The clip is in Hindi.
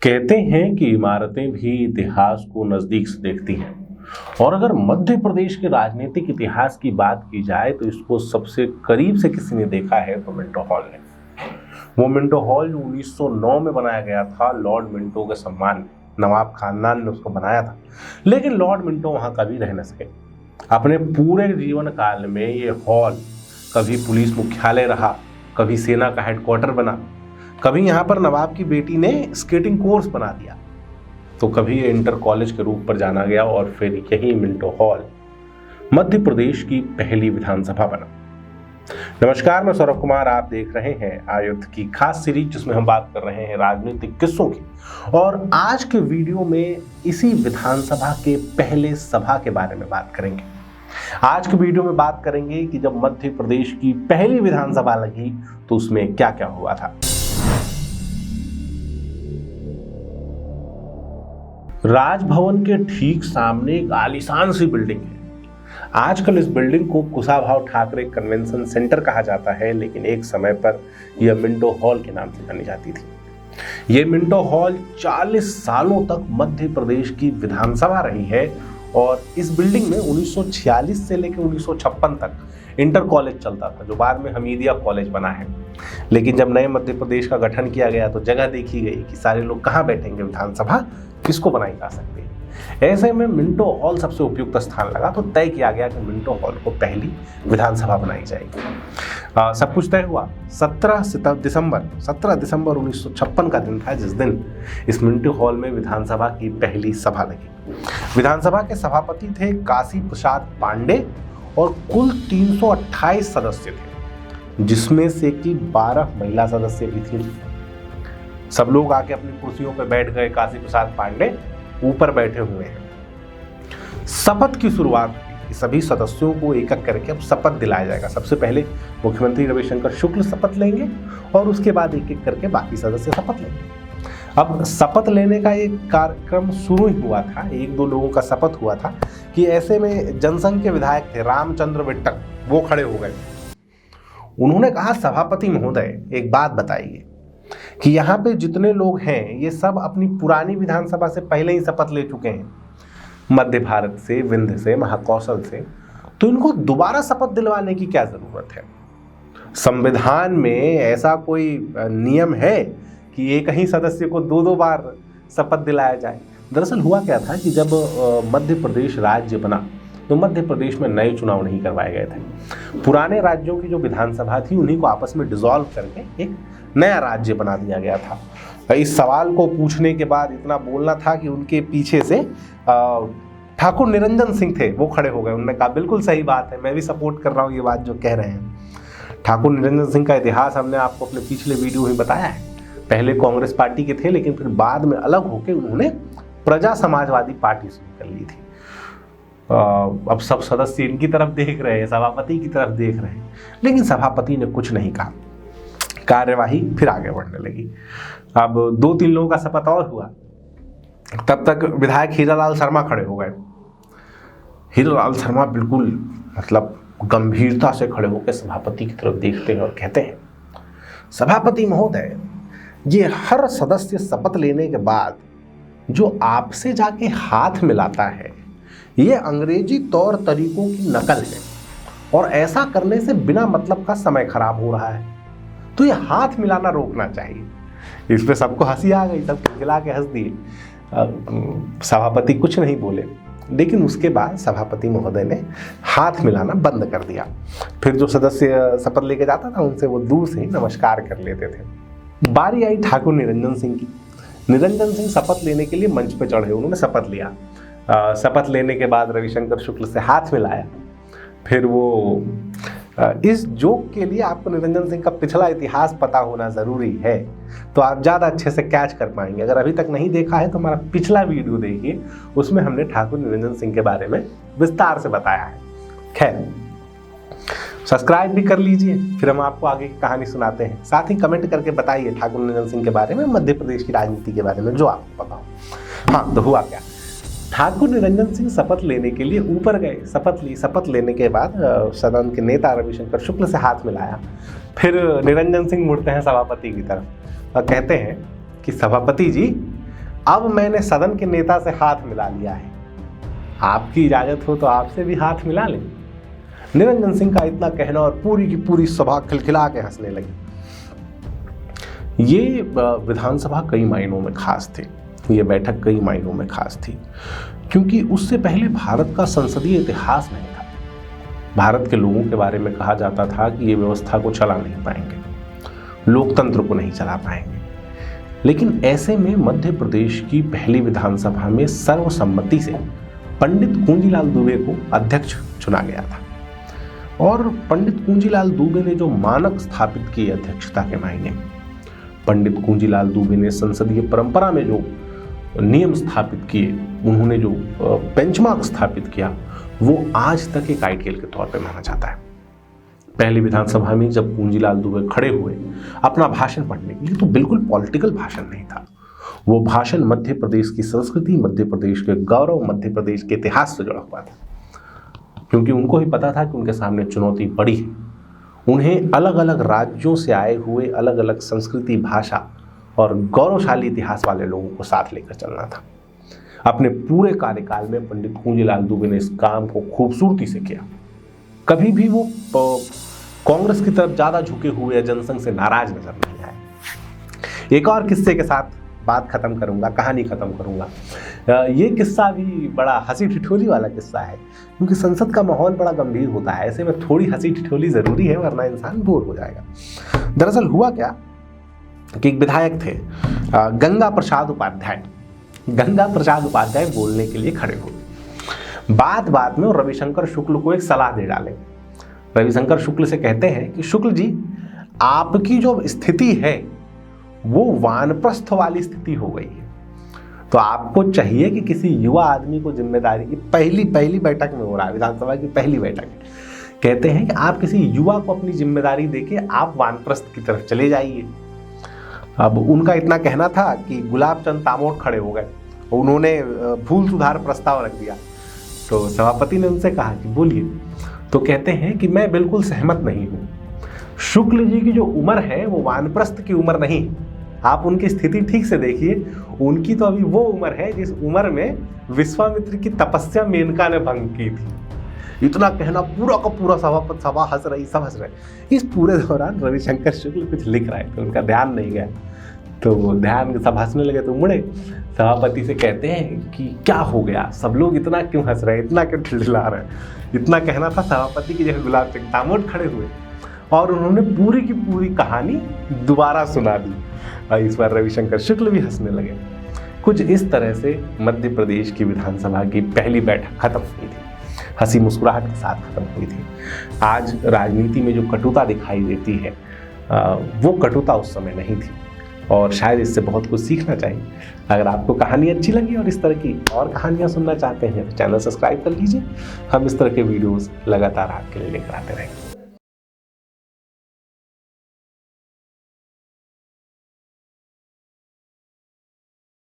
कहते हैं कि इमारतें भी इतिहास को नजदीक से देखती हैं। और अगर मध्य प्रदेश के राजनीतिक इतिहास की बात की जाए तो इसको सबसे करीब से किसी ने देखा है तो मिंटो हॉल ने। वो मिंटो हॉल जो 1909 में बनाया गया था लॉर्ड मिंटो के सम्मान में, नवाब खानदान ने उसको बनाया था। लेकिन लॉर्ड मिंटो वहां कभी रह न सके। अपने पूरे जीवन काल में ये हॉल कभी पुलिस मुख्यालय रहा, कभी सेना का हेडक्वार्टर बना, कभी यहाँ पर नवाब की बेटी ने स्केटिंग कोर्स बना दिया, तो कभी ये इंटर कॉलेज के रूप पर जाना गया और फिर यही मिंटो हॉल मध्य प्रदेश की पहली विधानसभा बना। नमस्कार, मैं सौरभ कुमार, आप देख रहे हैं आयुध की खास सीरीज जिसमें हम बात कर रहे हैं राजनीतिक किस्सों की। और आज के वीडियो में इसी विधानसभा के पहले सभा के बारे में बात करेंगे। आज के वीडियो में बात करेंगे कि जब मध्य प्रदेश की पहली विधानसभा लगी तो उसमें क्या क्या हुआ था। राजभवन के ठीक सामने एक आलीशान सी बिल्डिंग है। आजकल इस बिल्डिंग को कुशाभाऊ ठाकरे कन्वेंशन सेंटर कहा जाता है, लेकिन एक समय पर यह मिंटो हॉल के नाम से जानी जाती थी। यह मिंटो हॉल 40 सालों तक मध्य प्रदेश की विधानसभा रही है और इस बिल्डिंग में 1946 से लेकर 1956 तक इंटर कॉलेज चलता था, जो बाद में हमीदिया कॉलेज बना है। लेकिन जब नए मध्य प्रदेश का गठन किया गया तो जगह देखी गई कि सारे लोग कहाँ बैठेंगे, विधानसभा किसको बनाई जा सकती है। ऐसे में मिंटो हॉल सबसे उपयुक्त स्थान लगा, तो तय किया गया कि मिंटो हॉल को पहली विधानसभा बनाई जाएगी। सब कुछ तय हुआ। 17 दिसंबर 1956 का दिन था जिस दिन इस मिंटो हॉल में विधानसभा की पहली सभा लगी। विधानसभा के सभापति थे काशी प्रसाद पांडे और कुल 328 सदस्य थे, जिसमें से कि 12 महिला सदस्य भी थी। सब लोग आके अपनी कुर्सियों पर बैठ गए। काशी प्रसाद पांडे ऊपर बैठे हुए हैं। शपथ की शुरुआत हुई। सभी सदस्यों को एक एक करके अब शपथ दिलाया जाएगा। सबसे पहले मुख्यमंत्री रविशंकर शुक्ल शपथ लेंगे और उसके बाद एक एक करके बाकी सदस्य शपथ लेंगे। अब शपथ लेने का एक कार्यक्रम शुरू ही हुआ था। एक दो लोगों का शपथ हुआ था कि ऐसे में जनसंघ के विधायक थे रामचंद्र विट्टक, वो खड़े हो गए। उन्होंने कहा, सभापति महोदय एक बात बताइए कि यहाँ पे जितने लोग हैं ये सब अपनी पुरानी विधानसभा से पहले ही शपथ ले चुके हैं, मध्य भारत से, विंध्य से, महाकौशल से, तो इनको दोबारा शपथ दिलवाने की क्या जरूरत है। संविधान में ऐसा कोई नियम है कि एक ही सदस्य को दो बार शपथ दिलाया जाए। दरअसल हुआ क्या था कि जब मध्य प्रदेश राज्य बना तो मध्य प्रदेश में नए चुनाव नहीं करवाए गए थे। पुराने राज्यों की जो विधानसभा थी उन्हीं को आपस में डिसॉल्व करके एक नया राज्य बना दिया गया था। इस सवाल को पूछने के बाद इतना बोलना था कि उनके पीछे से ठाकुर निरंजन सिंह थे, वो खड़े हो गए। उन्होंने कहा, बिल्कुल सही बात है, मैं भी सपोर्ट कर रहा हूँ ये बात जो कह रहे हैं। ठाकुर निरंजन सिंह का इतिहास हमने आपको अपने पिछले वीडियो में बताया है। पहले कांग्रेस पार्टी के थे, लेकिन फिर बाद में अलग होकर उन्होंने प्रजा समाजवादी पार्टी शुरू कर ली थी। अब सब सदस्य इनकी तरफ देख रहे हैं, सभापति की तरफ देख रहे हैं, लेकिन सभापति ने कुछ नहीं कहा। कार्यवाही फिर आगे बढ़ने लगी। अब 2-3 लोगों का शपथ और हुआ। तब तक विधायक हीरालाल शर्मा खड़े हो गए। हीरालाल शर्मा बिल्कुल गंभीरता से खड़े होकर सभापति की तरफ देखते हैं और कहते हैं, सभापति महोदय, ये हर सदस्य शपथ लेने के बाद जो आपसे जाके हाथ मिलाता है ये अंग्रेजी तौर तरीकों की नकल है और ऐसा करने से बिना मतलब का समय खराब हो रहा है, तो ये हाथ मिलाना रोकना चाहिए। इस पे सबको हंसी आ गई, सब खिलखिला के हंस दिए। सभापति कुछ नहीं बोले, लेकिन उसके बाद सभापति महोदय ने हाथ मिलाना बंद कर दिया। फिर जो सदस्य शपथ लेके जाता था उनसे वो दूर से ही नमस्कार कर लेते थे। बारी आई ठाकुर निरंजन सिंह की। निरंजन सिंह शपथ लेने के लिए मंच पर चढ़े। उन्होंने शपथ लिया। शपथ लेने के बाद रविशंकर शुक्ल से हाथ मिलाया। फिर वो इस जोक के लिए आपको निरंजन सिंह का पिछला इतिहास पता होना ज़रूरी है, तो आप ज़्यादा अच्छे से कैच कर पाएंगे। अगर अभी तक नहीं देखा है तो हमारा पिछला वीडियो देखिए, उसमें हमने ठाकुर निरंजन सिंह के बारे में विस्तार से बताया है। खैर, सब्सक्राइब भी कर लीजिए, फिर हम आपको आगे की कहानी सुनाते हैं। साथ ही कमेंट करके बताइए ठाकुर निरंजन सिंह के बारे में, मध्य प्रदेश की राजनीति के बारे में जो आपको पता हो। हाँ, तो हुआ क्या, ठाकुर निरंजन सिंह शपथ लेने के लिए ऊपर गए। शपथ लेने के बाद सदन के नेता रविशंकर शुक्ल से हाथ मिलाया। फिर निरंजन सिंह मुड़ते हैं सभापति की तरफ और कहते हैं कि सभापति जी, अब मैंने सदन के नेता से हाथ मिला लिया है, आपकी इजाजत हो तो आपसे भी हाथ मिला लें। निरंजन सिंह का इतना कहना और पूरी की पूरी सभा खिलखिला के हंसने लगी। ये विधानसभा कई मायनों में खास थी, ये बैठक कई मायनों में खास थी, क्योंकि उससे पहले भारत का संसदीय इतिहास नहीं था। भारत के लोगों के बारे में कहा जाता था कि ये व्यवस्था को चला नहीं पाएंगे, लोकतंत्र को नहीं चला पाएंगे। लेकिन ऐसे में मध्य प्रदेश की पहली विधानसभा में सर्वसम्मति से पंडित कुंजीलाल दुबे को अध्यक्ष चुना गया था। और पंडित कुंजीलाल दुबे ने जो मानक स्थापित किए अध्यक्षता के मायने में, पंडित कुंजीलाल दुबे ने संसदीय परंपरा में जो नियम स्थापित किए, उन्होंने जो बेंचमार्क स्थापित किया, वो आज तक एक आइडियल के तौर पे माना जाता है। पहली विधानसभा में जब कुंजीलाल दुबे खड़े हुए अपना भाषण पढ़ने के लिए, तो बिल्कुल पॉलिटिकल भाषण नहीं था। वो भाषण मध्य प्रदेश की संस्कृति, मध्य प्रदेश के गौरव, मध्य प्रदेश के इतिहास से जुड़ा हुआ था, क्योंकि उनको ही पता था कि उनके सामने चुनौती बड़ी है। उन्हें अलग अलग राज्यों से आए हुए अलग अलग संस्कृति, भाषा और गौरवशाली इतिहास वाले लोगों को साथ लेकर चलना था। अपने पूरे कार्यकाल में पंडित कुंजीलाल दुबे ने इस काम को खूबसूरती से किया। कभी भी वो कांग्रेस की तरफ ज्यादा झुके हुए या जनसंघ से नाराज नजर नहीं आए। एक और किस्से के साथ बात खत्म करूंगा, कहानी खत्म करूंगा। ये किस्सा भी बड़ा हंसी ठिठोली वाला किस्सा है, क्योंकि संसद का माहौल बड़ा गंभीर होता है। ऐसे में थोड़ी हंसी ठिठोली जरूरी है, वरना इंसान बोर हो जाएगा। दरअसल हुआ क्या कि एक विधायक थे गंगा प्रसाद उपाध्याय। गंगा प्रसाद उपाध्याय बोलने के लिए खड़े हुए। बात में रविशंकर शुक्ल को एक सलाह दे डाले। रविशंकर शुक्ल से कहते हैं कि शुक्ल जी, आपकी जो स्थिति है वो वानप्रस्थ वाली स्थिति हो गई है, तो आपको चाहिए कि किसी युवा आदमी को जिम्मेदारी की पहली बैठक में हो रहा है, विधानसभा की पहली बैठक, कहते हैं कि आप किसी युवा को अपनी जिम्मेदारी देके आप वानप्रस्थ की तरफ चले जाइए। अब उनका इतना कहना था कि गुलाब चंद तामोट खड़े हो गए, उन्होंने भूल सुधार प्रस्ताव रख दिया। तो सभापति ने उनसे कहा कि बोलिए। तो कहते हैं कि मैं बिल्कुल सहमत नहीं हूँ। शुक्ल जी की जो उम्र है वो वानप्रस्थ की उम्र नहीं। आप उनकी स्थिति ठीक से देखिए, उनकी तो अभी वो उम्र है जिस उम्र में विश्वामित्र की तपस्या मेनका ने भंग की थी। इतना कहना, पूरा का पूरा सभा हंस रही, सब हंस रहे। इस पूरे दौरान रविशंकर शुक्ल कुछ लिख रहे थे, उनका ध्यान नहीं गया, तो ध्यान सब हंसने लगे तो मुड़े। सभापति से कहते हैं कि क्या हो गया, सब लोग इतना क्यों हंस रहे हैं, इतना क्यों ठिठिला रहे हैं। इतना कहना था, सभापति की जगह गुलाब चंद तामोट खड़े हुए और उन्होंने पूरी की पूरी कहानी दोबारा सुना दी। इस बार रविशंकर शुक्ल भी हंसने लगे। कुछ इस तरह से मध्य प्रदेश की विधानसभा की पहली बैठक खत्म हुई थी, हंसी मुस्कुराहट के साथ खत्म हुई थी। आज राजनीति में जो कटुता दिखाई देती है, वो कटुता उस समय नहीं थी, और शायद इससे बहुत कुछ सीखना चाहिए। अगर आपको कहानी अच्छी लगी और इस तरह की और कहानियां सुनना चाहते हैं तो चैनल सब्सक्राइब कर लीजिए। हम इस तरह के वीडियोस लगातार आपके लिए लेकर आते रहेंगे।